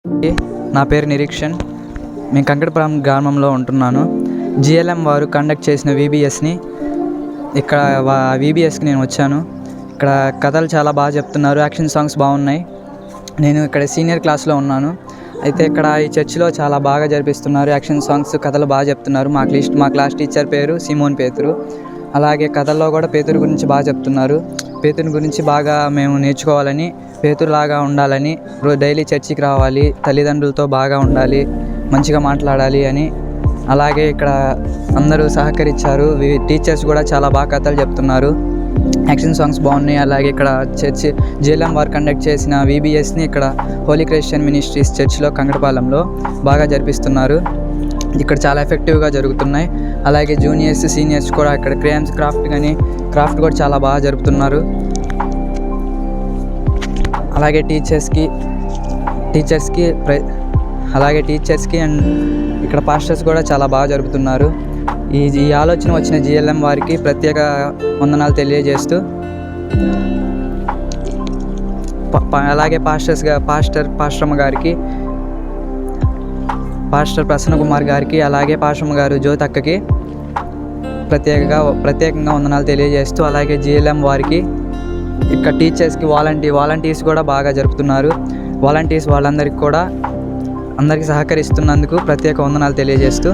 నా పేరు నిరీక్షణ్. నేను కంకటపురం గ్రామంలో ఉంటున్నాను. జిఎల్ఎం వారు కండక్ట్ చేసిన వీబీఎస్ని ఇక్కడ వీబీఎస్కి నేను వచ్చాను. ఇక్కడ కథలు చాలా బాగా చెప్తున్నారు, యాక్షన్ సాంగ్స్ బాగున్నాయి. నేను ఇక్కడ సీనియర్ క్లాస్లో ఉన్నాను. అయితే ఇక్కడ ఈ చర్చిలో చాలా బాగా జరిపిస్తున్నారు, యాక్షన్ సాంగ్స్, కథలు బాగా చెప్తున్నారు. మా క్లాస్ టీచర్ పేరు సిమోన్ పేతురు. అలాగే కథల్లో కూడా పేతురు గురించి బాగా చెప్తున్నారు. పేతుని గురించి బాగా మేము నేర్చుకోవాలని, పేతురులాగా ఉండాలని, డైలీ చర్చికి రావాలి, తల్లిదండ్రులతో బాగా ఉండాలి, మంచిగా మాట్లాడాలి అని. అలాగే ఇక్కడ అందరూ సహకరించారు. టీచర్స్ కూడా చాలా బాగా కథలు చెప్తున్నారు, యాక్షన్ సాంగ్స్ బాగున్నాయి. అలాగే ఇక్కడ చర్చి జిఎల్ఎం వారు కండక్ట్ చేసిన వీబీఎస్ని ఇక్కడ హోలీ క్రిస్టియన్ మినిస్ట్రీస్ చర్చిలో కంకటపాలెంలో బాగా జరిపిస్తున్నారు. ఇక్కడ చాలా ఎఫెక్టివ్గా జరుగుతున్నాయి. అలాగే జూనియర్స్ సీనియర్స్ కూడా ఇక్కడ క్రాఫ్ట్ కూడా చాలా బాగా జరుపుతున్నారు. అలాగే టీచర్స్కి అండ్ ఇక్కడ పాస్టర్స్ కూడా చాలా బాగా జరుపుతున్నారు. ఈ ఆలోచన వచ్చిన జిఎల్ఎం వారికి ప్రత్యేక వందనాలు తెలియజేస్తూ, అలాగే పాస్టరమ్మ గారికి, పాస్టర్ ప్రసన్న కుమార్ గారికి, అలాగే పాస్టరమ్మ గారు జ్యోతక్కకి ప్రత్యేకంగా వందనాలు తెలియజేస్తూ, అలాగే జిఎల్ఎం వారికి, ఇక్కడ టీచర్స్కి, వాలంటీర్స్ కూడా బాగా జరుపుతున్నారు. వాలంటీర్స్ వాళ్ళందరికీ సహకరిస్తున్నందుకు ప్రత్యేక వందనాలు తెలియజేస్తూ